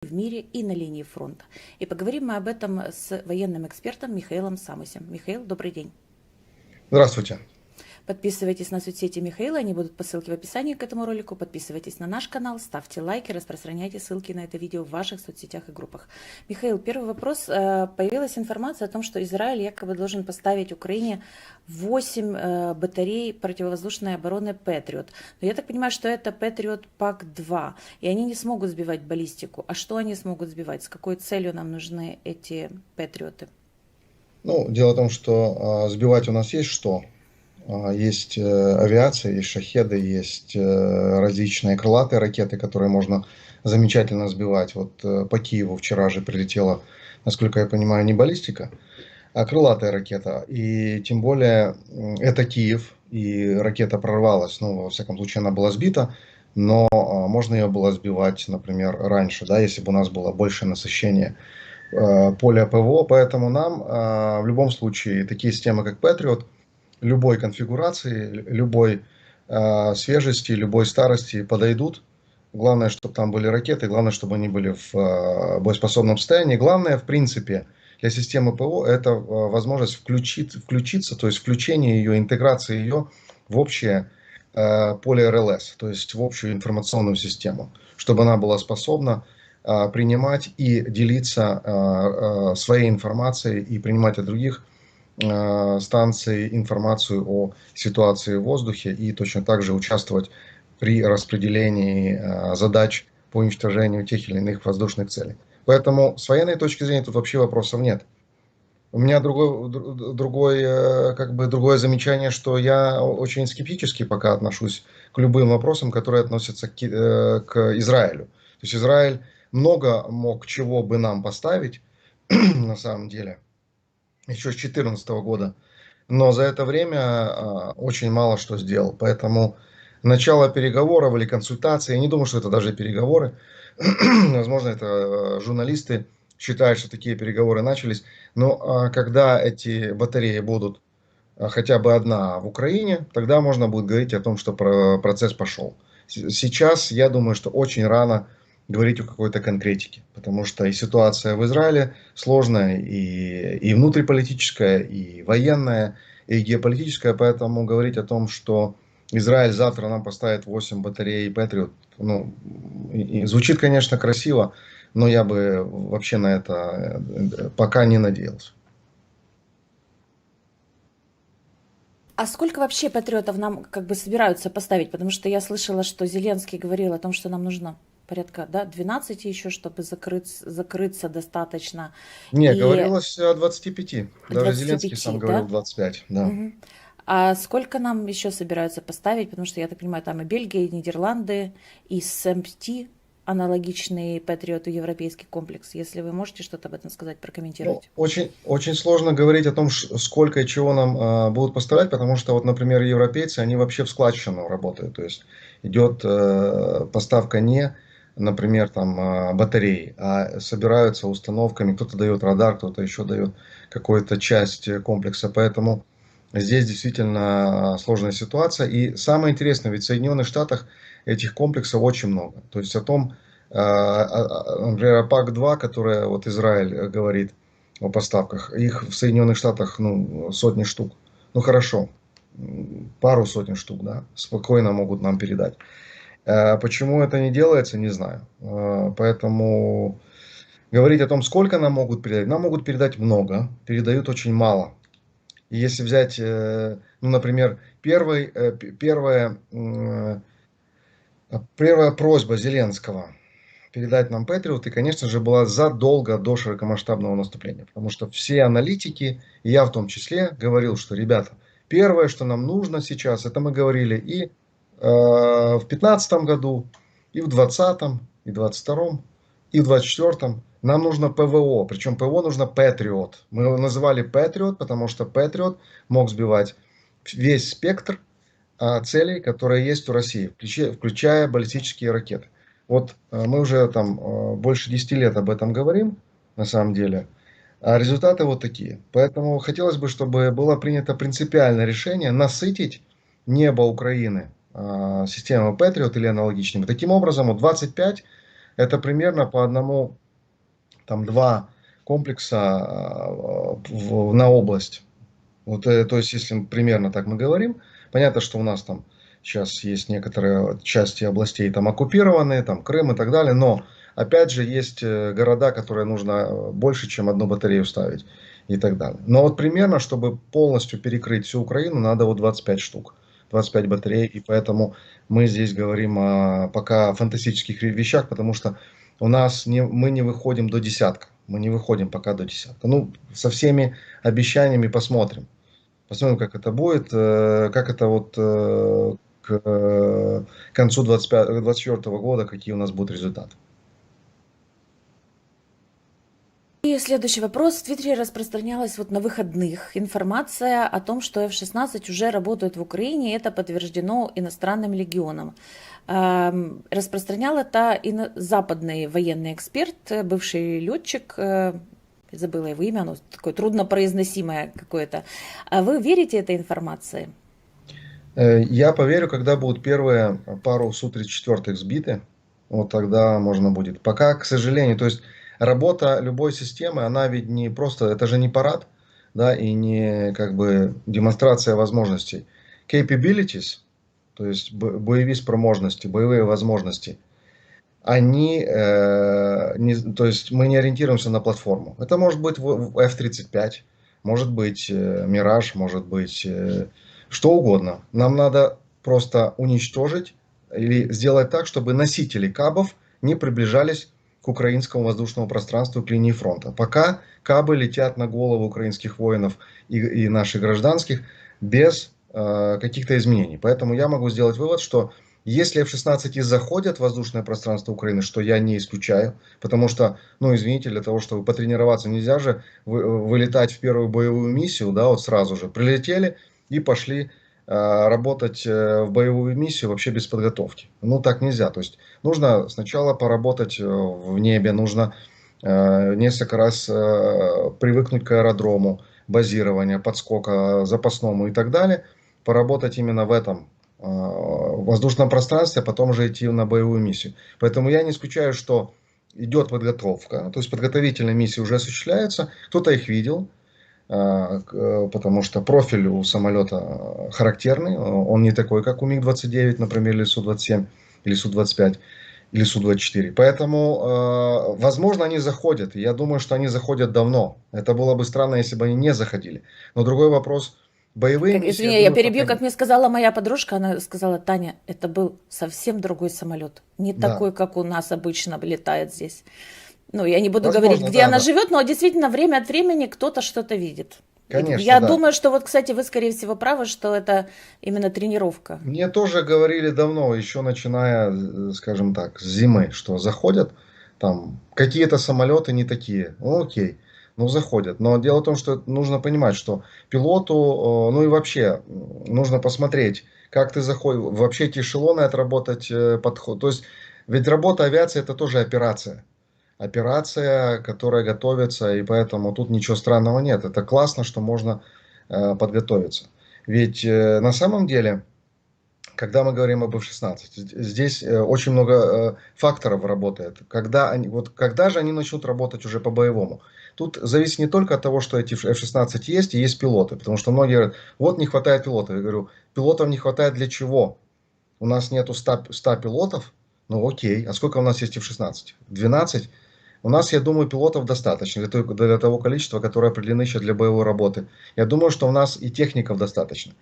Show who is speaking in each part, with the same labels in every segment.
Speaker 1: в мире и на линии фронта. И поговорим мы об этом с военным экспертом Михаилом Самусем. Михаил, добрый день.
Speaker 2: Здравствуйте.
Speaker 1: Подписывайтесь на соцсети Михаила, они будут по ссылке в описании к этому ролику. Подписывайтесь на наш канал, ставьте лайки, распространяйте ссылки на это видео в ваших соцсетях и группах. Михаил, первый вопрос. Появилась информация о том, что Израиль якобы должен поставить Украине 8 батарей противовоздушной обороны Патриот. Но я так понимаю, что это Патриот ПАК-2, и они не смогут сбивать баллистику. А что они смогут сбивать? С какой целью нам нужны эти Патриоты?
Speaker 2: Ну, дело в том, что сбивать у нас есть что. Есть авиация, есть шахеды, есть различные крылатые ракеты, которые можно замечательно сбивать. Вот по Киеву вчера же прилетела, насколько я понимаю, не баллистика, а крылатая ракета. И тем более это Киев, и ракета прорвалась. Ну, во всяком случае, она была сбита, но можно ее было сбивать, например, раньше, да, если бы у нас было большее насыщение поля ПВО. Поэтому нам в любом случае такие системы, как Patriot, любой конфигурации, любой свежести, любой старости подойдут. Главное, чтобы там были ракеты, главное, чтобы они были в боеспособном состоянии. Главное, в принципе, для системы ПО это возможность включиться, то есть включение ее, интеграция ее в общее поле РЛС, то есть в общую информационную систему, чтобы она была способна принимать и делиться своей информацией и принимать от других станций информацию о ситуации в воздухе и точно так же участвовать при распределении задач по уничтожению тех или иных воздушных целей. Поэтому с военной точки зрения тут вообще вопросов нет. У меня другое замечание, что я очень скептически пока отношусь к любым вопросам, которые относятся к Израилю. То есть Израиль много мог чего бы нам поставить, на самом деле, еще с 2014 года. Но за это время очень мало что сделал. Поэтому начало переговоров или консультаций, я не думаю, что это даже переговоры. Возможно, это журналисты считают, что такие переговоры начались. Но когда эти батареи будут хотя бы одна в Украине, тогда можно будет говорить о том, что процесс пошел. Сейчас я думаю, что очень рано говорить о какой-то конкретике, потому что и ситуация в Израиле сложная, и внутриполитическая, и военная, и геополитическая, поэтому говорить о том, что Израиль завтра нам поставит 8 батарей Патриот, ну, и звучит, конечно, красиво, но я бы вообще на это пока не надеялся.
Speaker 1: А сколько вообще патриотов нам как бы собираются поставить? Потому что я слышала, что Зеленский говорил о том, что нам нужно порядка, да, 12 еще, чтобы закрыться достаточно.
Speaker 2: Не,
Speaker 1: И
Speaker 2: говорилось о 25. Даже Зеленский сам
Speaker 1: 25,
Speaker 2: говорил
Speaker 1: да?
Speaker 2: 25, да.
Speaker 1: Мгм. А сколько нам еще собираются поставить? Потому что, я так понимаю, там и Бельгия, и Нидерланды, и СМТ, аналогичный Патриоту европейский комплекс. Если вы можете что-то об этом сказать,
Speaker 2: Ну,
Speaker 1: прокомментировать.
Speaker 2: очень сложно говорить о том, сколько и чего нам будут поставлять, потому что, вот, например, европейцы, они вообще в складчину работают. То есть идет поставка не, например, там, батарей, а собираются установками. Кто-то дает радар, кто-то еще дает какую-то часть комплекса. Поэтому здесь действительно сложная ситуация. И самое интересное, ведь в Соединенных Штатах этих комплексов очень много. То есть о том, например, ПАК-2, которая вот Израиль говорит о поставках, их в Соединенных Штатах ну, сотни штук. Ну хорошо, пару сотен штук, да, спокойно могут нам передать. Почему это не делается, не знаю. Поэтому говорить о том, сколько нам могут передать много, передают очень мало. И если взять, ну, например, первая просьба Зеленского передать нам Патриот, и, конечно же, была задолго до широкомасштабного наступления. Потому что все аналитики, и я в том числе, говорил, что, ребята, первое, что нам нужно сейчас, это мы говорили и в 2015 году, и в 2020, и в 2022, и в 2024. Нам нужно ПВО, причем ПВО нужно Patriot. Мы его называли Patriot, потому что Patriot мог сбивать весь спектр целей, которые есть у России, включая баллистические ракеты. Вот мы уже там больше 10 лет об этом говорим, на самом деле, а результаты вот такие. Поэтому хотелось бы, чтобы было принято принципиальное решение насытить небо Украины системой Patriot или аналогичными. Таким образом, вот 25 это примерно по одному, там, два комплекса на область. Вот, то есть, если примерно так мы говорим, понятно, что у нас там сейчас есть некоторые части областей там оккупированные, там Крым и так далее, но опять же есть города, которые нужно больше, чем одну батарею ставить и так далее. Но вот примерно, чтобы полностью перекрыть всю Украину, надо вот 25 штук, 25 батарей, и поэтому мы здесь говорим о пока фантастических вещах, потому что мы не выходим до десятка, мы не выходим пока до десятка. Ну, со всеми обещаниями посмотрим. Посмотрим, как это будет, как это вот к концу 2024 года, какие у нас будут результаты.
Speaker 1: И следующий вопрос. В Твиттере распространялась вот на выходных информация о том, что F-16 уже работают в Украине, и это подтверждено иностранным легионом. Распространял это западный военный эксперт, бывший летчик, забыла его имя, оно такое труднопроизносимое какое-то. А вы верите этой информации?
Speaker 2: Я поверю, когда будут первые пару Су-34 сбиты, вот тогда можно будет. Пока, к сожалению, то есть работа любой системы, она ведь не просто, это же не парад, да, и не как бы демонстрация возможностей. Capabilities, то есть боевые спроможности, боевые возможности, они, то есть мы не ориентируемся на платформу. Это может быть F-35, может быть Мираж, может быть что угодно. Нам надо просто уничтожить или сделать так, чтобы носители кабов не приближались к украинскому воздушному пространству, к линии фронта. Пока кабы летят на голову украинских воинов и наших гражданских без каких-то изменений. Поэтому я могу сделать вывод, что если F-16 и заходят в воздушное пространство Украины, что я не исключаю, потому что, ну, извините, для того, чтобы потренироваться, нельзя же вылетать в первую боевую миссию, да, вот сразу же прилетели и пошли работать в боевую миссию вообще без подготовки. Ну, так нельзя. То есть нужно сначала поработать в небе, нужно несколько раз привыкнуть к аэродрому, базирования, подскока запасному и так далее, поработать именно в этом воздушном пространстве, а потом уже идти на боевую миссию. Поэтому я не исключаю, что идет подготовка, то есть подготовительные миссии уже осуществляются, кто-то их видел, потому что профиль у самолета характерный, он не такой, как у МиГ-29, например, или Су-27, или Су-25, или Су-24. Поэтому, возможно, они заходят, и я думаю, что они заходят давно. Это было бы странно, если бы они не заходили. Но другой вопрос, боевые миссии...
Speaker 1: Извини, я перебью, как мне сказала моя подружка, она сказала: Таня, это был совсем другой самолет, не такой, как у нас обычно летает здесь. Ну, я не буду
Speaker 2: Возможно,
Speaker 1: говорить, где
Speaker 2: да,
Speaker 1: она
Speaker 2: да.
Speaker 1: живет, но действительно время от времени кто-то что-то видит.
Speaker 2: Конечно,
Speaker 1: я
Speaker 2: да.
Speaker 1: думаю, что вот, кстати, вы, скорее всего, правы, что это именно тренировка.
Speaker 2: Мне тоже говорили давно, еще начиная, скажем так, с зимы, что заходят там какие-то самолеты не такие. Ну, окей, ну заходят. Но дело в том, что нужно понимать, что пилоту, ну и вообще, нужно посмотреть, как ты заходишь, вообще эти эшелоны отработать подход. То есть, ведь работа авиации это тоже операция. Операция, которая готовится, и поэтому тут ничего странного нет. Это классно, что можно подготовиться. Ведь на самом деле, когда мы говорим об F-16, здесь очень много факторов работает. Когда же они начнут работать уже по-боевому? Тут зависит не только от того, что эти F-16 есть и есть пилоты. Потому что многие говорят, вот не хватает пилотов. Я говорю, пилотов не хватает для чего? У нас нету 100 пилотов? Ну окей, а сколько у нас есть F-16? 12? У нас, я думаю, пилотов достаточно для того количества, которое определено еще для боевой работы. Я думаю, что у нас и техников достаточно.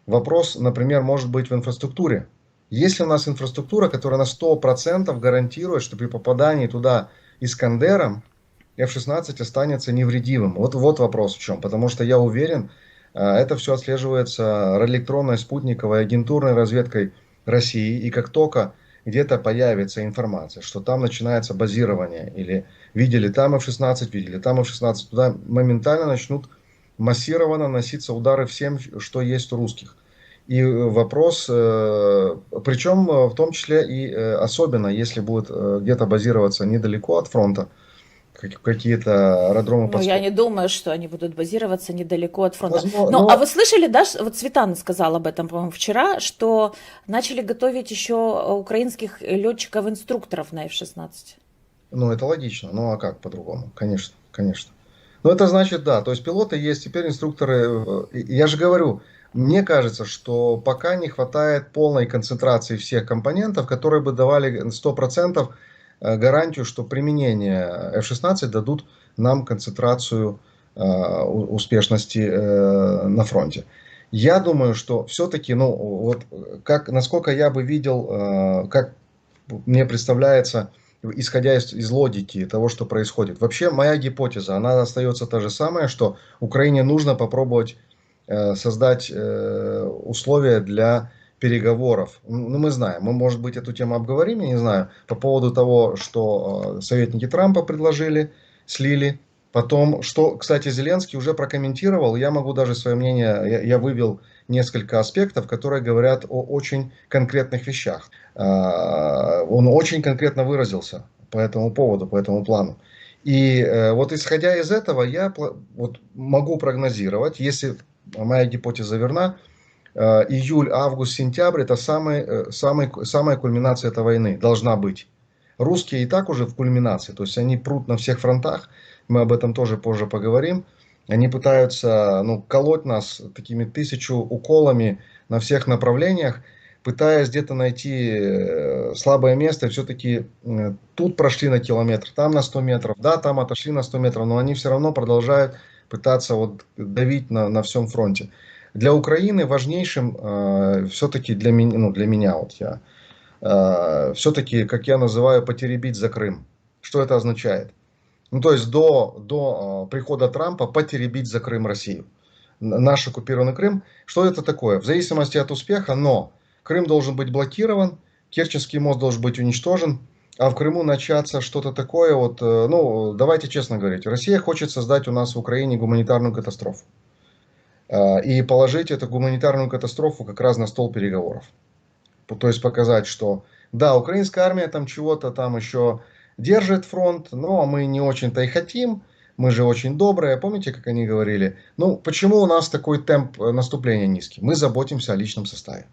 Speaker 2: Вопрос, например, может быть в инфраструктуре. Есть ли у нас инфраструктура, которая на 100% гарантирует, что при попадании туда Искандером F-16 останется невредимым? Вот вопрос в чем. Потому что я уверен, это все отслеживается радиоэлектронной, спутниковой, агентурной разведкой России. И как только где-то появится информация, что там начинается базирование, или видели там F-16, видели там F-16, туда моментально начнут массированно наноситься удары всем, что есть у русских. И вопрос, причем в том числе и особенно, если будет где-то базироваться недалеко от фронта, какие-то аэродромы
Speaker 1: Ну,
Speaker 2: подскока.
Speaker 1: я не думаю, что они будут базироваться недалеко от фронта.
Speaker 2: Возможно,
Speaker 1: А вы слышали, да, вот Светлана сказала об этом, по-моему, вчера, что начали готовить еще украинских летчиков-инструкторов на F-16?
Speaker 2: Ну, это логично. Ну, а как по-другому? Конечно, конечно. Ну, это значит, да, то есть пилоты есть, теперь инструкторы. Я же говорю, мне кажется, что пока не хватает полной концентрации всех компонентов, которые бы давали 100% гарантию, что применение F-16 дадут нам концентрацию успешности на фронте. Я думаю, что все-таки, ну, вот как, насколько я бы видел, как мне представляется, исходя из логики того, что происходит. Вообще, моя гипотеза, она остается та же самая, что Украине нужно попробовать создать условия для переговоров. Ну, мы знаем, мы, может быть, эту тему обговорим, я не знаю, по поводу того, что советники Трампа предложили, слили. Потом, что, кстати, Зеленский уже прокомментировал, я могу даже свое мнение, я вывел несколько аспектов, которые говорят о очень конкретных вещах. Он очень конкретно выразился по этому поводу, по этому плану. И вот исходя из этого, я вот могу прогнозировать, если моя гипотеза верна, июль, август, сентябрь это самая кульминация этой войны должна быть. Русские и так уже в кульминации, то есть они прут на всех фронтах, мы об этом тоже позже поговорим. Они пытаются, ну, колоть нас такими 1000 уколами на всех направлениях, пытаясь где-то найти слабое место. Все-таки тут прошли на километр, там на 100 метров, да, там отошли на 100 метров, но они все равно продолжают пытаться вот давить на всем фронте. Для Украины важнейшим все-таки для меня вот я все-таки, как я называю, потеребить за Крым. Что это означает? Ну, то есть до прихода Трампа потеребить за Крым Россию. Наш оккупированный Крым. Что это такое? В зависимости от успеха, но Крым должен быть блокирован, Керченский мост должен быть уничтожен, а в Крыму начаться что-то такое, вот, ну, давайте честно говорить, Россия хочет создать у нас в Украине гуманитарную катастрофу. И положить эту гуманитарную катастрофу как раз на стол переговоров. То есть показать, что да, украинская армия там чего-то там еще держит фронт, но мы не очень-то и хотим, мы же очень добрые. Помните, как они говорили? Ну, почему у нас такой темп наступления низкий? Мы заботимся о личном составе.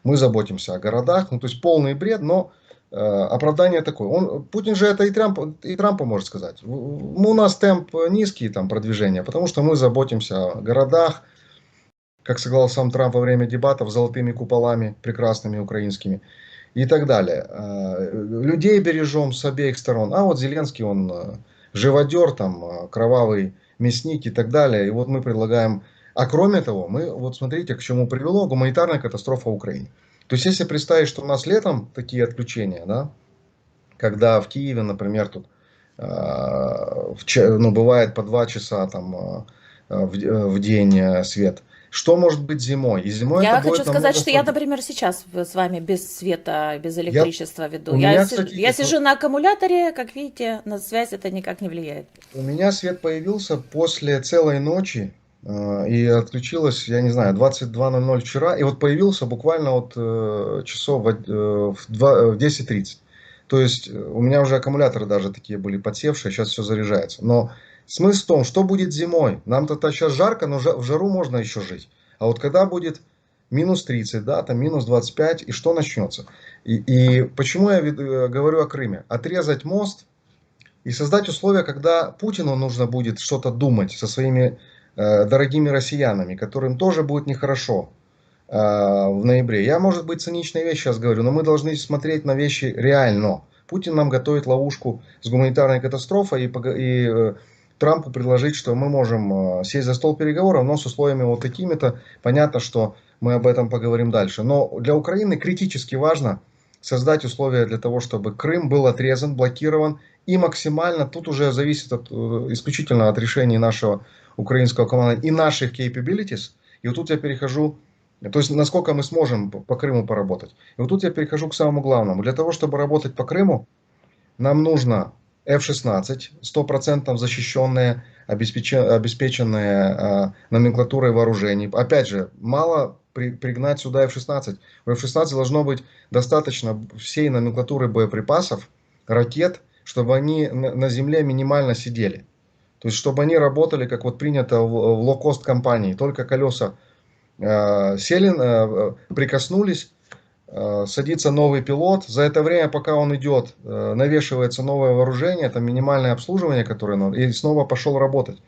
Speaker 2: Мы заботимся о городах. Ну, то есть полный бред, но оправдание такое. Путин же это и Трампу может сказать. У нас темп низкий там продвижения, потому что мы заботимся о городах, как сказал сам Трамп во время дебатов, золотыми куполами прекрасными украинскими и так далее. Людей бережем с обеих сторон. А вот Зеленский, он живодер, там, кровавый мясник и так далее. И вот мы предлагаем... А кроме того, мы, вот смотрите, к чему привело гуманитарная катастрофа в Украине. То есть, если представить, что у нас летом такие отключения, да, когда в Киеве, например, тут ну, бывает по 2 часа там, в день свет. Что может быть зимой? И зимой это
Speaker 1: Я хочу
Speaker 2: будет
Speaker 1: сказать,
Speaker 2: намного
Speaker 1: что я,
Speaker 2: сложнее.
Speaker 1: например, сейчас с вами без света, без
Speaker 2: Я,
Speaker 1: электричества веду.
Speaker 2: у меня, кстати,
Speaker 1: Я сижу на аккумуляторе, как видите, на связь это никак не влияет.
Speaker 2: у меня свет появился после целой ночи. И отключилось, я не знаю, 22:00 вчера. И вот появился буквально вот часов в 10:30. То есть у меня уже аккумуляторы даже такие были подсевшие, сейчас все заряжается. Но смысл в том, что будет зимой. Нам-то сейчас жарко, но в жару можно еще жить. А вот когда будет минус 30, да, там минус 25, и что начнется? И почему я говорю о Крыме? Отрезать мост и создать условия, когда Путину нужно будет что-то думать со своими дорогими россиянами, которым тоже будет нехорошо в ноябре. Я, может быть, циничные вещи сейчас говорю, но мы должны смотреть на вещи реально. Путин нам готовит ловушку с гуманитарной катастрофой и Трампу предложить, что мы можем сесть за стол переговоров, но с условиями вот такими-то. Понятно, что мы об этом поговорим дальше. Но для Украины критически важно создать условия для того, чтобы Крым был отрезан, блокирован и максимально, тут уже зависит исключительно от решений нашего украинского команды и наших capabilities. И вот тут я перехожу, то есть насколько мы сможем по Крыму поработать. И вот тут я перехожу к самому главному. Для того, чтобы работать по Крыму, нам нужно F-16, 100% защищенные, обеспеченные номенклатурой вооружений. Опять же, мало пригнать сюда F-16. У F-16 должно быть достаточно всей номенклатуры боеприпасов, ракет, чтобы они на земле минимально сидели. То есть, чтобы они работали, как вот принято в лоw-кост компании. Только колеса сели, прикоснулись, садится новый пилот, за это время, пока он идет, навешивается новое вооружение, там минимальное обслуживание, которое надо, и снова пошел работать,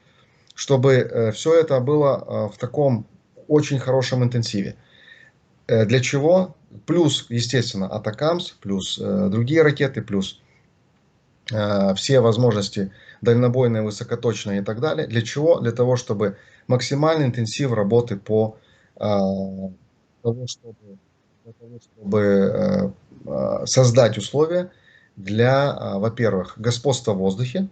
Speaker 2: чтобы все это было в таком очень хорошем интенсиве. Для чего? Плюс, естественно, Атакамс, плюс другие ракеты, плюс все возможности дальнобойные, высокоточные и так далее. Для чего? Для того, чтобы максимальный интенсив работы по того, чтобы, для того, чтобы создать условия для, во-первых, господства в воздухе,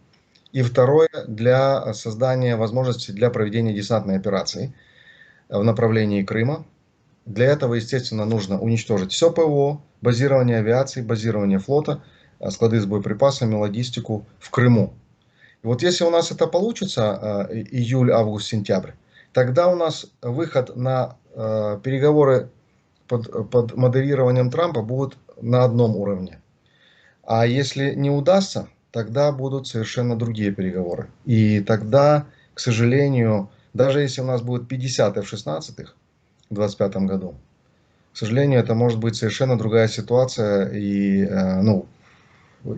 Speaker 2: и второе, для создания возможности для проведения десантной операции в направлении Крыма. Для этого, естественно, нужно уничтожить все ПВО, базирование авиации, базирование флота, склады с боеприпасами, логистику в Крыму. И вот если у нас это получится, июль, август, сентябрь, тогда у нас выход на переговоры под модерированием Трампа будет на одном уровне. А если не удастся, тогда будут совершенно другие переговоры. И тогда, к сожалению, даже если у нас будет 50 F-16 в 2025 году, к сожалению, это может быть совершенно другая ситуация и, ну,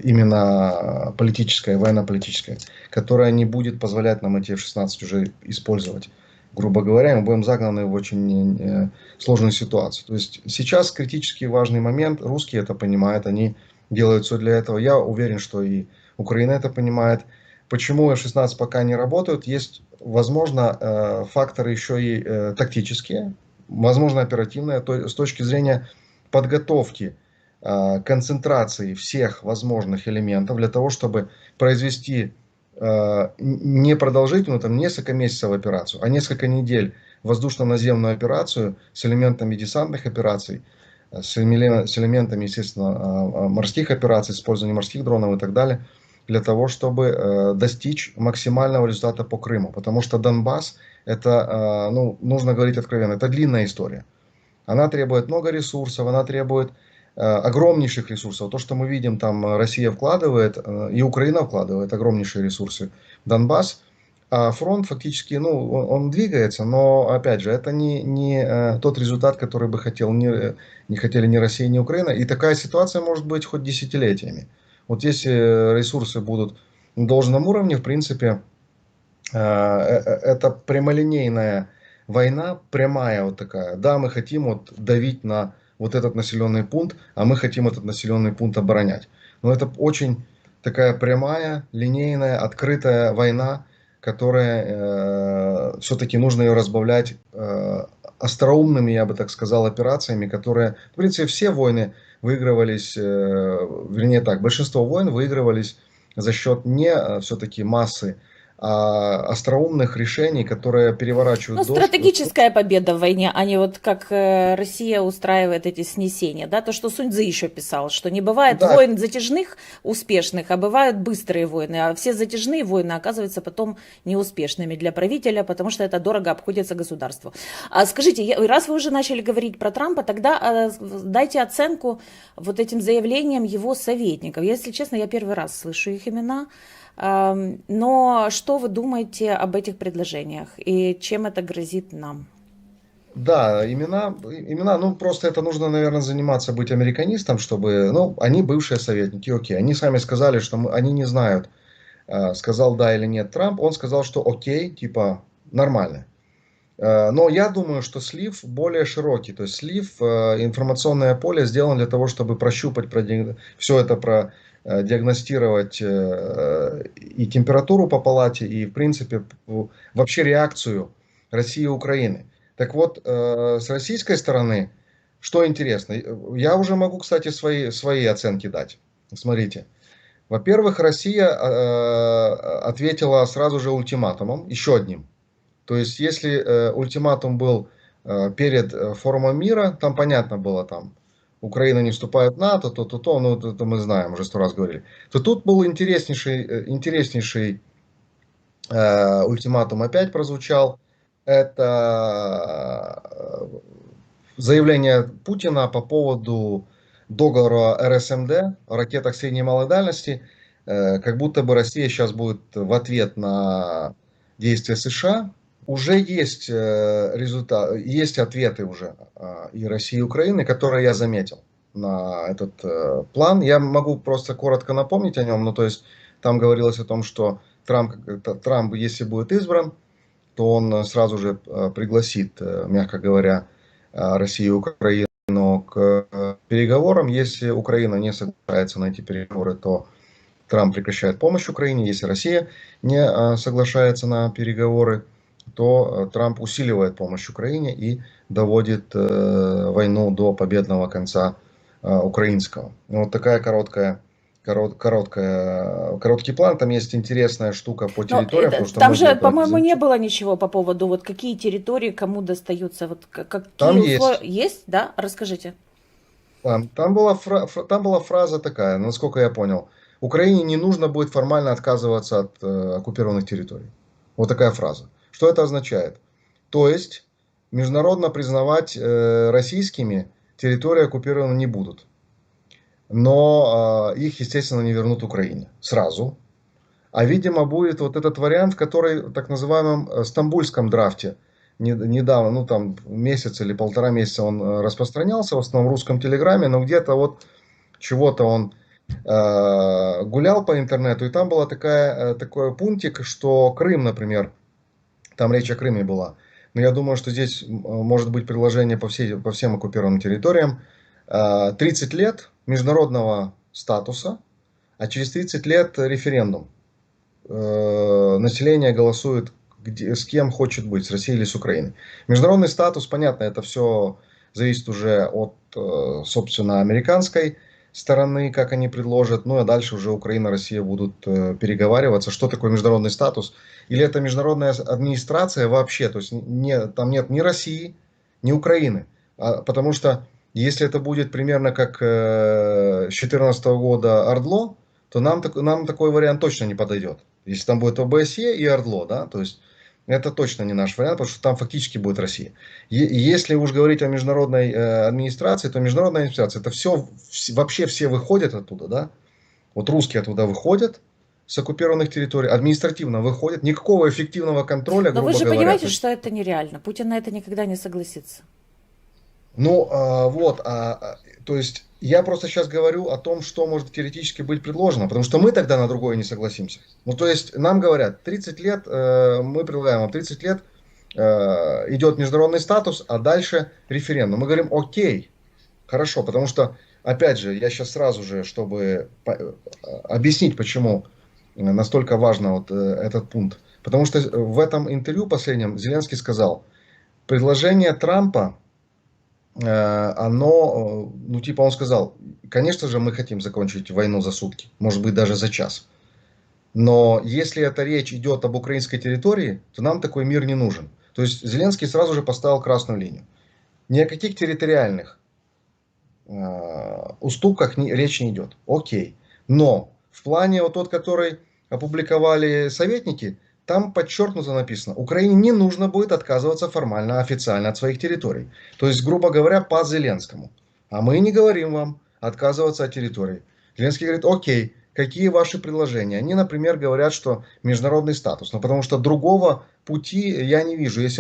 Speaker 2: именно политическая, военно-политическая, которая не будет позволять нам эти F-16 уже использовать. Грубо говоря, мы будем загнаны в очень сложную ситуацию. То есть сейчас критически важный момент, русские это понимают, они делают все для этого. Я уверен, что и Украина это понимает. Почему F-16 пока не работают? Есть, возможно, факторы еще и тактические, возможно, оперативные, с точки зрения подготовки, концентрации всех возможных элементов для того, чтобы произвести не продолжительную, там, несколько месяцев операцию, а несколько недель воздушно-наземную операцию с элементами десантных операций, с элементами, естественно, морских операций, использования морских дронов и так далее, для того, чтобы достичь максимального результата по Крыму. Потому что Донбасс, это, ну, нужно говорить откровенно, это длинная история. Она требует много ресурсов, она требует огромнейших ресурсов. То, что мы видим, там Россия вкладывает, и Украина вкладывает огромнейшие ресурсы в Донбасс. А фронт фактически, ну, он двигается, но, опять же, это не тот результат, который бы не хотели ни Россия, ни Украина. И такая ситуация может быть хоть десятилетиями. Вот если ресурсы будут на должном уровне, в принципе, это прямолинейная война, прямая вот такая. Да, мы хотим вот давить на вот этот населенный пункт, а мы хотим этот населенный пункт оборонять. Но это очень такая прямая, линейная, открытая война, которая все-таки нужно ее разбавлять остроумными, я бы так сказал, операциями, которые, в принципе, все войны выигрывались, вернее так, большинство войн выигрывались за счет не все-таки массы, остроумных решений, которые переворачивают
Speaker 1: Ну, стратегическая победа в войне, а не вот как Россия устраивает эти снесения, да, то, что Сунь Цзы еще писал, что не бывает
Speaker 2: Да,
Speaker 1: войн затяжных, успешных, а бывают быстрые войны, а все затяжные войны оказываются потом неуспешными для правителя, потому что это дорого обходится государству. А скажите, раз вы уже начали говорить про Трампа, тогда дайте оценку вот этим заявлениям его советников. Если честно, я первый раз слышу их имена. Но что вы думаете об этих предложениях и чем это грозит нам?
Speaker 2: да, имена, ну просто это нужно, наверное, заниматься, быть американистом, чтобы, ну, они бывшие советники, окей, они сами сказали, что они не знают, сказал да или нет Трамп, он сказал, что окей, типа нормально. Но я думаю, что слив более широкий. То есть слив, информационное поле сделано для того, чтобы прощупать, все это продиагностировать и температуру по палате, и в принципе вообще реакцию России и Украины. Так вот, с российской стороны, что интересно, я уже могу, кстати, свои оценки дать. Смотрите. Во-первых, Россия ответила сразу же ультиматумом, еще одним. То есть, если ультиматум был перед форумом мира, там понятно было, там Украина не вступает в НАТО, то, ну это мы знаем, уже 100 раз говорили. То тут был интереснейший ультиматум опять прозвучал. Это заявление Путина по поводу договора РСМД о ракетах средней и малой дальности. Как будто бы Россия сейчас будет в ответ на действия США уже есть результат, есть ответы уже и России, и Украины, которые я заметил на этот план. Я могу просто коротко напомнить о нем. Ну, то есть там говорилось о том, что Трамп, если будет избран, то он сразу же пригласит, мягко говоря, Россию и Украину к переговорам. Если Украина не соглашается на эти переговоры, то Трамп прекращает помощь Украине. Если Россия не соглашается на переговоры, то Трамп усиливает помощь Украине и доводит войну до победного конца украинского. Вот такая короткий план. Там есть интересная штука по
Speaker 1: Но
Speaker 2: территориям, потому что
Speaker 1: там
Speaker 2: многие
Speaker 1: же,
Speaker 2: этого не
Speaker 1: по-моему, не
Speaker 2: замечают.
Speaker 1: было ничего по поводу, вот какие территории кому достаются, вот
Speaker 2: Там
Speaker 1: какие условия.
Speaker 2: есть.
Speaker 1: Есть, да? Расскажите.
Speaker 2: Там была фраза такая, насколько я понял. Украине не нужно будет формально отказываться от оккупированных территорий. Вот такая фраза. Что это означает? То есть, международно признавать российскими территории оккупированы не будут. Но их, естественно, не вернут Украине сразу. А, видимо, будет вот этот вариант, который в так называемом стамбульском драфте недавно, ну там месяц или полтора месяца он распространялся, в основном в русском телеграме, но где-то вот чего-то он гулял по интернету, и там была такой пунктик, что Крым, например, там речь о Крыме была. Но я думаю, что здесь может быть предложение по всем оккупированным территориям. 30 лет международного статуса, а через 30 лет референдум. Население голосует, с кем хочет быть, с Россией или с Украиной. Международный статус, понятно, это все зависит уже от, собственно, американской стороны, как они предложат. Ну, а дальше уже Украина, Россия будут переговариваться, что такое международный статус. Или это международная администрация вообще, то есть там нет ни России, ни Украины. Потому что если это будет примерно как с 2014 года ОРДЛО, то нам такой вариант точно не подойдет. Если там будет ОБСЕ и ОРДЛО, да, то есть это точно не наш вариант, потому что там фактически будет Россия. Если уж говорить о международной администрации, то международная администрация, это вообще все выходят оттуда, да, вот русские оттуда выходят с оккупированных территорий, административно выходят, никакого эффективного контроля,
Speaker 1: Но вы
Speaker 2: грубо
Speaker 1: же
Speaker 2: говоря.
Speaker 1: понимаете, что это нереально. Путин на это никогда не согласится.
Speaker 2: Ну, то есть я просто сейчас говорю о том, что может теоретически быть предложено, потому что мы тогда на другое не согласимся. Ну, то есть нам говорят, 30 лет, мы предлагаем вам 30 лет, идет международный статус, а дальше референдум. Мы говорим, окей, хорошо, потому что, опять же, я сейчас сразу же, чтобы объяснить, почему настолько важно вот этот пункт. Потому что в этом интервью последнем Зеленский сказал, предложение Трампа, ну, типа он сказал, конечно же, мы хотим закончить войну за сутки, может быть, даже за час. Но если эта речь идет об украинской территории, то нам такой мир не нужен. То есть Зеленский сразу же поставил красную линию. Ни о каких территориальных уступках речь не идет. Окей. Но в плане вот тот, который опубликовали советники, там подчеркнуто написано, Украине не нужно будет отказываться формально, официально от своих территорий. То есть, грубо говоря, по Зеленскому. А мы не говорим вам отказываться от территории. Зеленский говорит, окей, какие ваши предложения? Они, например, говорят, что международный статус. Но потому что другого пути я не вижу. Если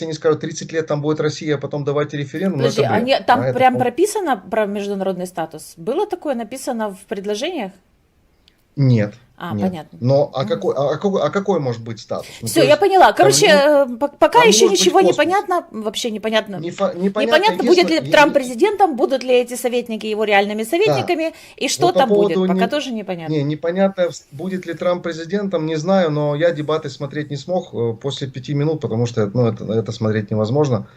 Speaker 2: они скажут, 30 лет там будет Россия, а потом давайте референдум, ну
Speaker 1: Подожди,
Speaker 2: это бред.
Speaker 1: там
Speaker 2: Это
Speaker 1: прям прописано про международный статус? Было такое написано в предложениях?
Speaker 2: Нет,
Speaker 1: А,
Speaker 2: нет.
Speaker 1: понятно.
Speaker 2: Но какой может быть статус? Ну,
Speaker 1: Все,
Speaker 2: то
Speaker 1: я
Speaker 2: есть,
Speaker 1: поняла.
Speaker 2: там
Speaker 1: Короче, пока
Speaker 2: там не
Speaker 1: еще
Speaker 2: может быть
Speaker 1: ничего не
Speaker 2: космос.
Speaker 1: понятно, вообще непонятно.
Speaker 2: Непонятно,
Speaker 1: Непонятно, будет ли
Speaker 2: единственное,
Speaker 1: Трамп президентом, будут ли эти советники его реальными
Speaker 2: да,
Speaker 1: советниками, и что
Speaker 2: вот по
Speaker 1: там будет,
Speaker 2: поводу
Speaker 1: пока тоже непонятно.
Speaker 2: непонятно, будет ли Трамп президентом, не знаю, но я дебаты смотреть не смог после 5 минут, потому что ну, это смотреть невозможно.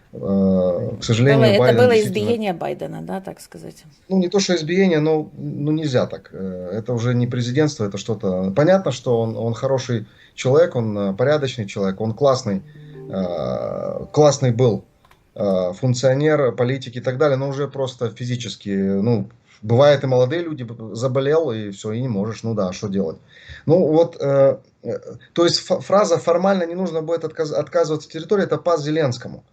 Speaker 2: К сожалению,
Speaker 1: Это
Speaker 2: Байден
Speaker 1: было
Speaker 2: действительно,
Speaker 1: избиение Байдена, да, так сказать.
Speaker 2: ну не то что избиение, но ну, нельзя так. Это уже не президентство, это что-то. Понятно, что он хороший человек, он порядочный человек, он классный был функционер, политик и так далее, но уже просто физически, ну, бывает и молодые люди, заболел и все, и не можешь, ну да, что делать. Ну вот, то есть фраза «формально не нужно будет отказываться от территории» это пас Зеленскому.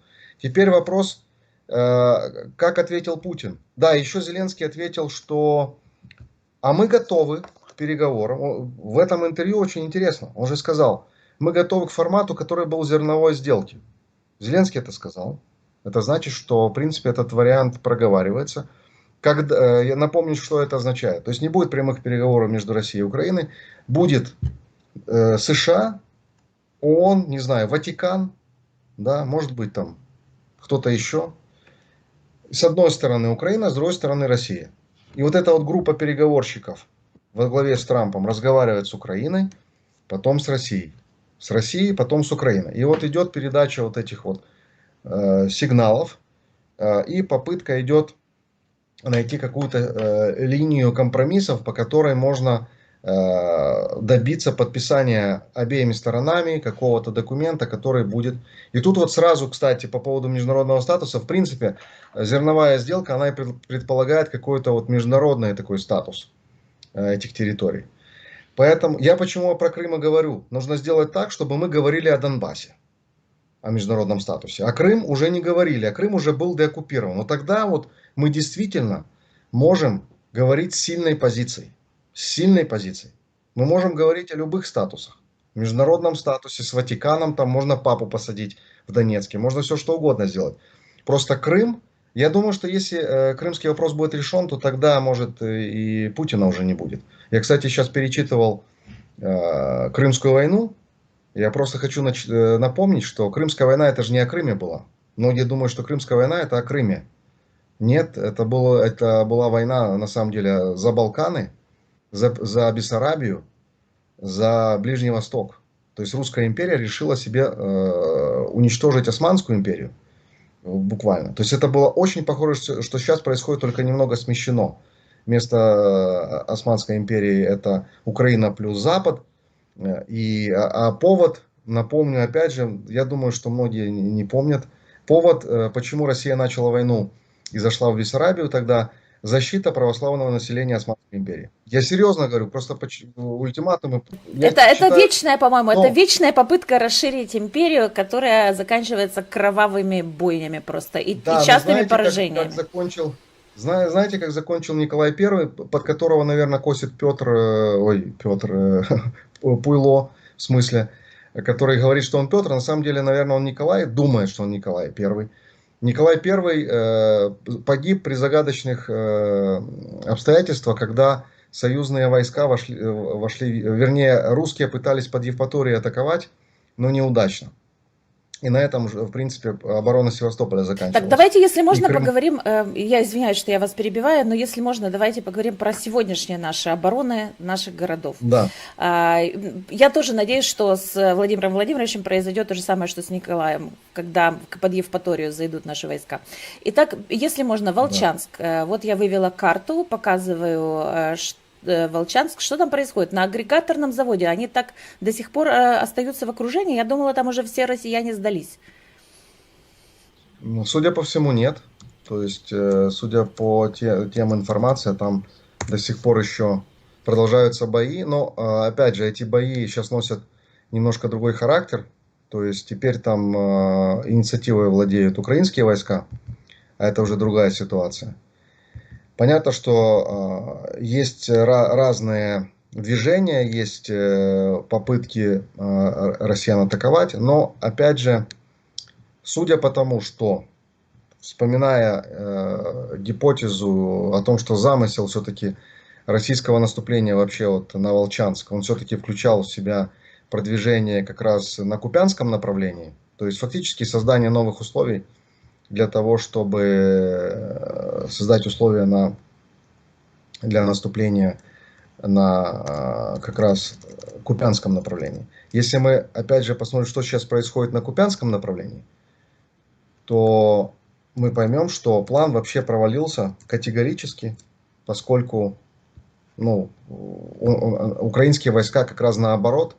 Speaker 2: Теперь вопрос, как ответил Путин. Да, еще Зеленский ответил, что а мы готовы к переговорам. В этом интервью очень интересно. Он же сказал, мы готовы к формату, который был зерновой сделки. Зеленский это сказал. Это значит, что, в принципе, этот вариант проговаривается. Я напомню, что это означает. То есть не будет прямых переговоров между Россией и Украиной. Будет США, ООН, не знаю, Ватикан, да, может быть там кто-то еще. С одной стороны Украина, с другой стороны Россия. И вот эта вот группа переговорщиков во главе с Трампом разговаривает с Украиной, потом с Россией. С Россией, потом с Украиной. И вот идет передача вот этих вот сигналов. И попытка идет найти какую-то линию компромиссов, по которой можно добиться подписания обеими сторонами какого-то документа, который будет. И тут вот сразу, кстати, по поводу международного статуса, в принципе, зерновая сделка, она и предполагает какой-то вот международный такой статус этих территорий. Поэтому я почему про Крым и говорю. Нужно сделать так, чтобы мы говорили о Донбассе, о международном статусе. А Крым уже не говорили, а Крым уже был деоккупирован. Но тогда вот мы действительно можем говорить с сильной позицией. С сильной позицией. Мы можем говорить о любых статусах. В международном статусе, с Ватиканом, там можно папу посадить в Донецке, можно все что угодно сделать. Просто Крым, я думаю, что если крымский вопрос будет решен, то тогда, может, и Путина уже не будет. Я, кстати, сейчас перечитывал Крымскую войну. Я просто хочу напомнить, что Крымская война это же не о Крыме была. Многие думают, что Крымская война это о Крыме. Нет, это была война на самом деле за Балканы, за Бессарабию, за Ближний Восток. То есть Русская империя решила себе уничтожить Османскую империю. Буквально. То есть это было очень похоже, что сейчас происходит, только немного смещено. Вместо Османской империи это Украина плюс Запад. А повод, напомню опять же, я думаю, что многие не помнят, повод, почему Россия начала войну и зашла в Бессарабию тогда, защита православного населения Османской империи. Я серьезно говорю, просто ультиматумы...
Speaker 1: Это вечная, по-моему, это вечная попытка расширить империю, которая заканчивается кровавыми бойнями просто и частными поражениями.
Speaker 2: Знаете, как закончил Николай I, под которого, наверное, косит Пуйло, в смысле, который говорит, что он Петр, на самом деле, наверное, он Николай, думает, что он Николай I. Николай I погиб при загадочных обстоятельствах, когда союзные войска вернее, русские пытались под Евпаторией атаковать, но неудачно. И на этом, в принципе, оборона Севастополя заканчивалась.
Speaker 1: Так, давайте, если можно, поговорим, я извиняюсь, что я вас перебиваю, но если можно, давайте поговорим про сегодняшние наши обороны наших городов.
Speaker 2: Да.
Speaker 1: Я тоже надеюсь, что с Владимиром Владимировичем произойдет то же самое, что с Николаем, когда под Евпаторию зайдут наши войска. Итак, если можно, Волчанск. Да. Вот я вывела карту, показываю, Волчанск. Что там происходит? На агрегаторном заводе они так до сих пор остаются в окружении? Я думала, там уже все россияне сдались.
Speaker 2: Судя по всему, нет. То есть, судя по тем информации, там до сих пор еще продолжаются бои. Но, опять же, эти бои сейчас носят немножко другой характер. То есть, теперь там инициативой владеют украинские войска. А это уже другая ситуация. Понятно, что есть разные движения, есть попытки россиян атаковать, но, опять же, судя по тому, что, вспоминая гипотезу о том, что замысел все-таки российского наступления вообще вот на Волчанск, он все-таки включал в себя продвижение как раз на Купянском направлении, то есть фактически создание новых условий для того, чтобы создать условия для наступления на как раз Купянском направлении. Если мы опять же посмотрим, что сейчас происходит на Купянском направлении, то мы поймем, что план вообще провалился категорически, поскольку украинские войска как раз наоборот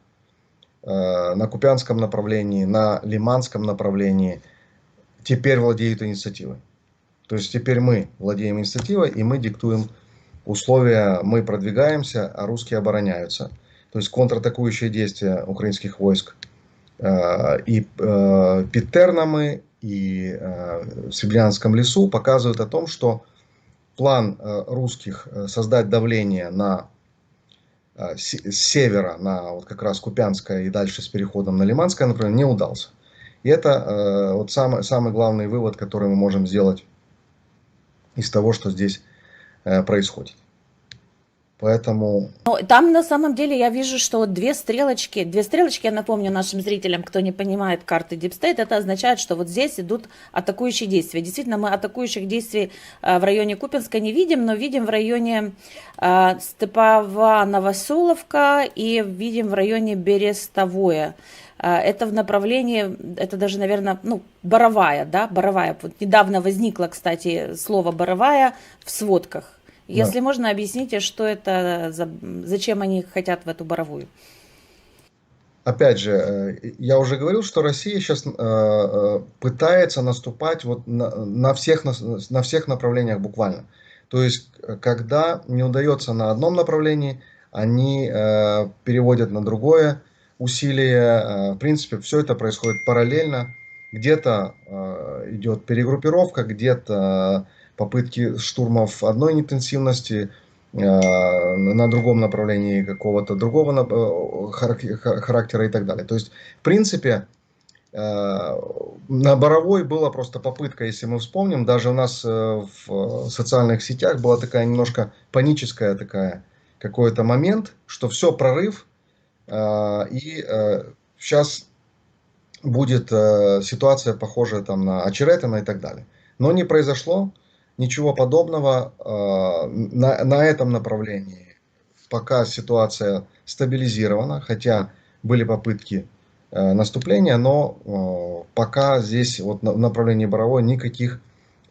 Speaker 2: на Купянском направлении, на Лиманском направлении теперь владеют инициативой. То есть теперь мы владеем инициативой, и мы диктуем условия, мы продвигаемся, а русские обороняются. То есть контратакующие действия украинских войск и под Тернами, и в Среблянском лесу показывают о том, что план русских создать давление на с севера на вот как раз Купянское и дальше с переходом на Лиманское направление не удался. И это вот самый главный вывод, который мы можем сделать из того, что здесь происходит. Поэтому
Speaker 1: Ну, там на самом деле я вижу, что вот две стрелочки, я напомню нашим зрителям, кто не понимает карты Deep State, это означает, что вот здесь идут атакующие действия. Действительно, мы атакующих действий в районе Купинска не видим, но видим в районе Степава-Новоселовка и видим в районе Берестовое. Это в направлении, это даже, наверное, ну, Боровая, да, Боровая. Вот недавно возникло, кстати, слово Боровая в сводках.
Speaker 2: да.
Speaker 1: Если можно, объясните, что это, зачем они хотят в эту Боровую?
Speaker 2: Опять же, я уже говорил, что Россия сейчас пытается наступать вот на всех направлениях буквально. То есть, когда не удается на одном направлении, они переводят на другое усилие. В принципе, все это происходит параллельно. Где-то идет перегруппировка, где-то попытки штурмов одной интенсивности, на другом направлении какого-то другого характера и так далее. То есть, в принципе, на Боровой была просто попытка, если мы вспомним, даже у нас в социальных сетях была такая немножко паническая такая какой-то момент, что все, прорыв, и сейчас будет ситуация похожая там на Очеретино и так далее. Но не произошло ничего подобного на этом направлении. Пока ситуация стабилизирована, хотя были попытки наступления, но пока здесь вот в направлении Боровой никаких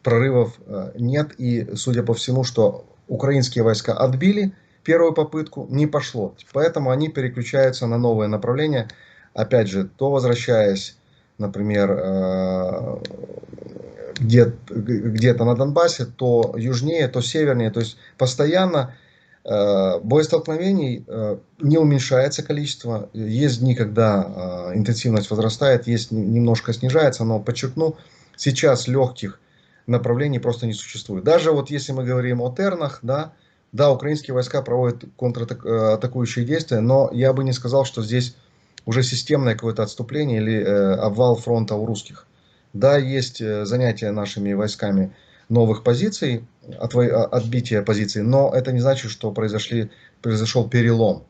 Speaker 2: прорывов нет. И судя по всему, что украинские войска отбили первую попытку, не пошло. Поэтому они переключаются на новое направление. Опять же, то возвращаясь, например, где-то на Донбассе, то южнее, то севернее. То есть постоянно боестолкновений не уменьшается количество. Есть дни, когда интенсивность возрастает, есть немножко снижается, но подчеркну, сейчас легких направлений просто не существует. Даже вот если мы говорим о Тернах, да, украинские войска проводят контратакующие действия, но я бы не сказал, что здесь уже системное какое-то отступление или обвал фронта у русских. Да, есть занятие нашими войсками новых позиций, отбитие позиций, но это не значит, что произошел перелом.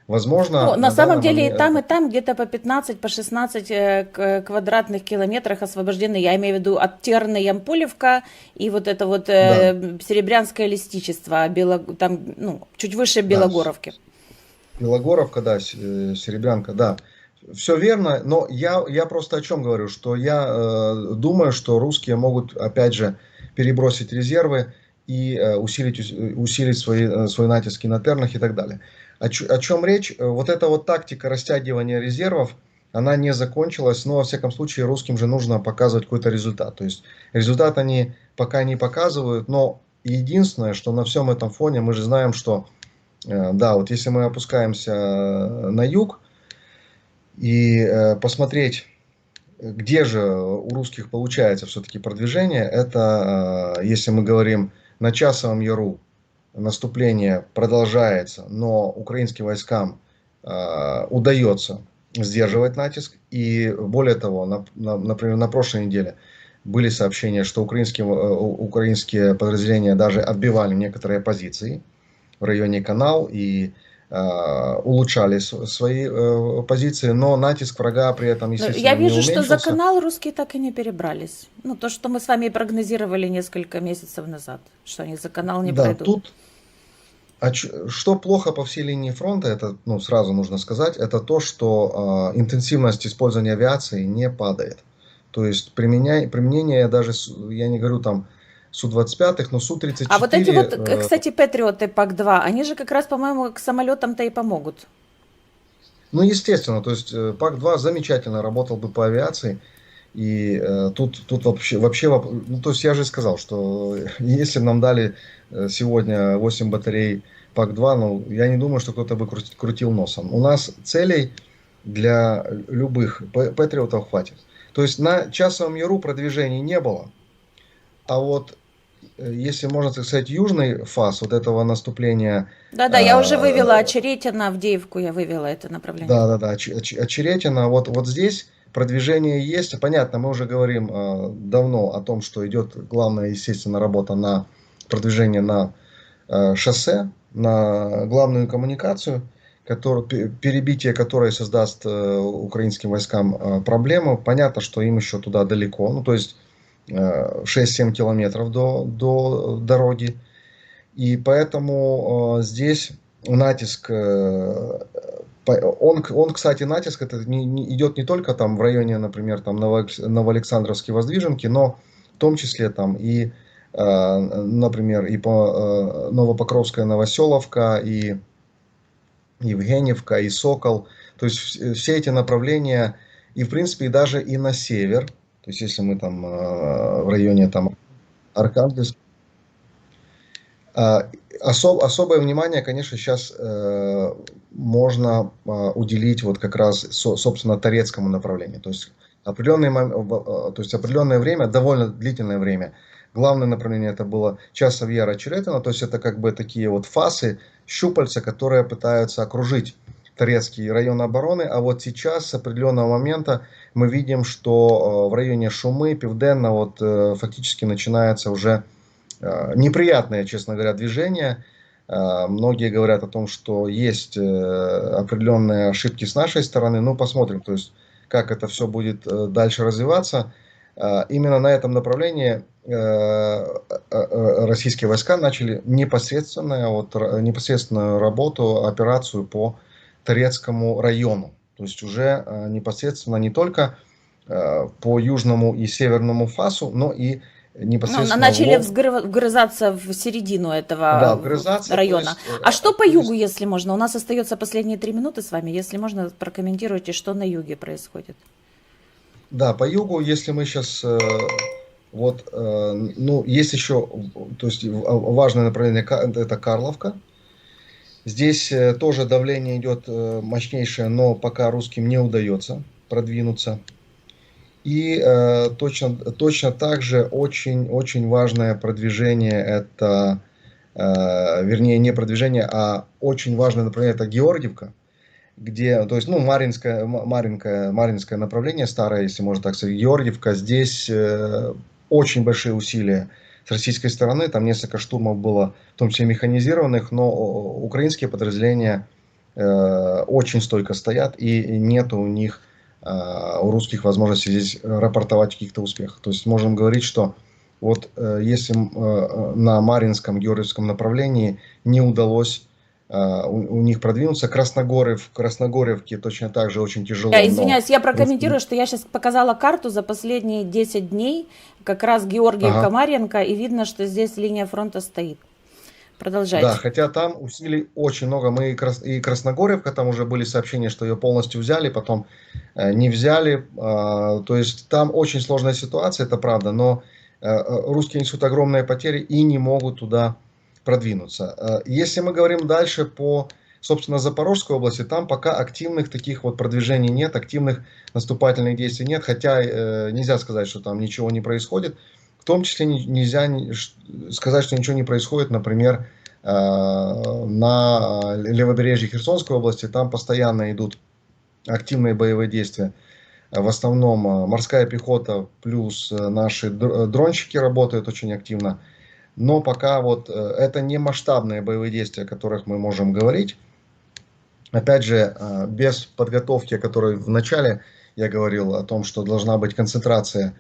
Speaker 2: Возможно,
Speaker 1: Ну, на
Speaker 2: на
Speaker 1: самом
Speaker 2: данный
Speaker 1: деле
Speaker 2: момент...
Speaker 1: и там где-то по 15, по 16 квадратных километрах освобождены, я имею в виду от Терны, Ямполевка и вот это вот
Speaker 2: Да,
Speaker 1: Серебрянское лестичество, там, ну, чуть выше
Speaker 2: да,
Speaker 1: Белогоровки.
Speaker 2: Белогоровка, да, Серебрянка, да. Все верно, но я просто о чем говорю, что я думаю, что русские могут, опять же, перебросить резервы и усилить свой натиск и на Тернах и так далее. О чем речь? Вот эта вот тактика растягивания резервов, она не закончилась, но, во всяком случае, русским же нужно показывать какой-то результат. То есть результат они пока не показывают, но единственное, что на всем этом фоне мы же знаем, что, да, вот если мы опускаемся на юг, и посмотреть, где же у русских получается все-таки продвижение, это, если мы говорим на Часовом Яру, наступление продолжается, но украинским войскам удается сдерживать натиск. И более того, например, на прошлой неделе были сообщения, что украинские подразделения даже отбивали некоторые позиции в районе Канал и улучшали свои позиции, но натиск врага при этом,
Speaker 1: Но я
Speaker 2: естественно, не
Speaker 1: вижу, что за
Speaker 2: уменьшился.
Speaker 1: канал русские так и не перебрались. Ну, то, что мы с вами прогнозировали несколько месяцев назад, что они за канал не
Speaker 2: Да,
Speaker 1: пройдут.
Speaker 2: тут что плохо по всей линии фронта, это, ну, сразу нужно сказать, это то, что интенсивность использования авиации не падает. То есть применение даже, я не говорю там Су-25, но
Speaker 1: А вот эти вот,
Speaker 2: Су-34,
Speaker 1: кстати, Патриоты ПАК-2, они же как раз, по-моему, к самолетам-то и помогут.
Speaker 2: ну, естественно, то есть ПАК-2 замечательно работал бы по авиации. И тут ну, то есть я же сказал, что если бы нам дали сегодня 8 батарей ПАК-2, ну, я не думаю, что кто-то бы крутил носом. У нас целей для любых патриотов хватит. То есть на Часовом Яру продвижений не было, а вот если можно так сказать, южный фаз вот этого наступления,
Speaker 1: Да-да, я уже
Speaker 2: э,
Speaker 1: вывела Очеретино, Авдеевку, я вывела это направление.
Speaker 2: да-да-да, Очеретино, вот здесь продвижение есть. Понятно, мы уже говорим давно о том, что идет главная, естественно, работа на продвижение на шоссе, на главную коммуникацию, перебитие которой создаст украинским войскам проблему. Понятно, что им еще туда далеко, ну то есть 6-7 километров до дороги. И поэтому здесь натиск, кстати, натиск это идет не только там в районе, например, там Новоалександровской Воздвиженки, но в том числе там и, например, и по Новопокровская Новоселовка, и Евгеньевка, и Сокол. То есть все эти направления, и в принципе и даже и на север, то есть если мы там в районе там Архангельск. Особое внимание, конечно, сейчас можно уделить вот как раз, собственно, Торецкому направлению. То есть определенное время, довольно длительное время, главное направление это было Часов Яр, Очеретино, то есть это как бы такие вот фасы, щупальца, которые пытаются окружить Торецкий район обороны, а вот сейчас с определенного момента мы видим, что в районе Шумы, Південна вот фактически начинается уже неприятное, честно говоря, движение. Многие говорят о том, что есть определенные ошибки с нашей стороны. Ну, посмотрим, то есть, как это все будет дальше развиваться. Именно на этом направлении российские войска начали непосредственную работу, операцию по Торецкому району. То есть уже непосредственно не только по южному и северному фасу, но и
Speaker 1: Ну,
Speaker 2: непосредственно в
Speaker 1: начали
Speaker 2: лоб.
Speaker 1: вгрызаться в середину
Speaker 2: Да,
Speaker 1: этого
Speaker 2: вгрызаться, то
Speaker 1: района.
Speaker 2: есть,
Speaker 1: А что по югу, если можно? У нас остается последние 3 минуты с вами. Если можно, прокомментируйте, что на юге происходит.
Speaker 2: да, по югу, если мы сейчас, ну, есть еще, то есть важное направление, это Карловка. Здесь тоже давление идет мощнейшее, но пока русским не удается продвинуться. И точно так же очень важное продвижение, это, вернее, не продвижение, а очень важное направление, это Георгиевка, где, то есть, ну, Маринское направление, старое, если можно так сказать, Георгиевка, здесь очень большие усилия с российской стороны, там несколько штурмов было, в том числе механизированных, но украинские подразделения очень стойко стоят, и нет у них, у русских, возможности здесь рапортовать о каких-то успехах. То есть можем говорить, что вот если на Маринском, Георгиевском направлении не удалось у них продвинуться, в Красногоревке точно так же очень
Speaker 1: Я
Speaker 2: тяжело, но
Speaker 1: извиняюсь, я
Speaker 2: русские...
Speaker 1: прокомментирую, что я сейчас показала карту за последние 10 дней, как раз
Speaker 2: Ага.
Speaker 1: Георгиевка, Марьинка, и видно, что здесь линия фронта стоит.
Speaker 2: Да,
Speaker 1: Продолжайте.
Speaker 2: хотя там усилий очень много. Мы и Красногоревка, там уже были сообщения, что ее полностью взяли, потом не взяли. То есть там очень сложная ситуация, это правда, но русские несут огромные потери и не могут туда продвинуться. Если мы говорим дальше по, собственно, Запорожской области, там пока активных таких вот продвижений нет, активных наступательных действий нет, хотя нельзя сказать, что там ничего не происходит. В том числе нельзя сказать, что ничего не происходит, например, на левобережье Херсонской области. Там постоянно идут активные боевые действия. В основном морская пехота плюс наши дронщики работают очень активно. Но пока вот это не масштабные боевые действия, о которых мы можем говорить. Опять же, без подготовки, о которой в начале я говорил, о том, что должна быть концентрация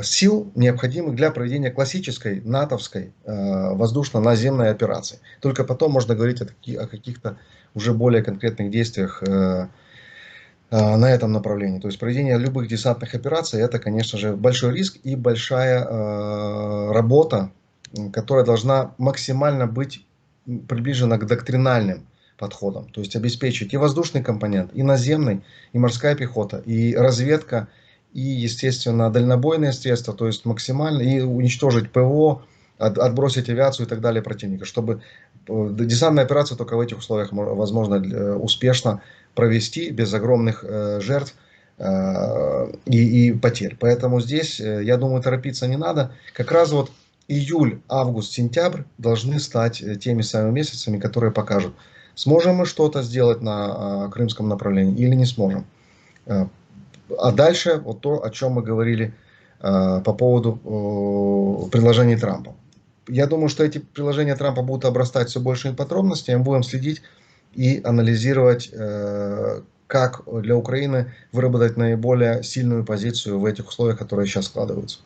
Speaker 2: сил, необходимых для проведения классической натовской воздушно-наземной операции. Только потом можно говорить о каких-то уже более конкретных действиях на этом направлении. То есть проведение любых десантных операций это, конечно же, большой риск и большая работа, которая должна максимально быть приближена к доктринальным подходам. То есть обеспечить и воздушный компонент, и наземный, и морская пехота, и разведка, и, естественно, дальнобойные средства, то есть максимально, и уничтожить ПВО, отбросить авиацию и так далее противника, чтобы десантная операция только в этих условиях возможно успешно провести без огромных жертв и потерь. Поэтому здесь, я думаю, торопиться не надо. Как раз вот июль, август, сентябрь должны стать теми самыми месяцами, которые покажут, сможем мы что-то сделать на крымском направлении или не сможем. А дальше вот то, о чем мы говорили по поводу предложений Трампа. Я думаю, что эти предложения Трампа будут обрастать все большими подробностями. Мы будем следить и анализировать, как для Украины выработать наиболее сильную позицию в этих условиях, которые сейчас складываются.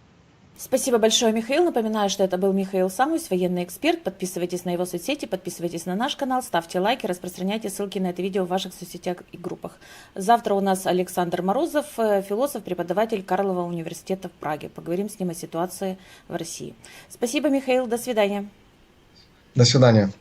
Speaker 1: Спасибо большое, Михаил. Напоминаю, что это был Михаил Самусь, военный эксперт. Подписывайтесь на его соцсети, подписывайтесь на наш канал, ставьте лайки, распространяйте ссылки на это видео в ваших соцсетях и группах. Завтра у нас Александр Морозов, философ, преподаватель Карлова университета в Праге. Поговорим с ним о ситуации в России. Спасибо, Михаил. До свидания.
Speaker 2: До свидания.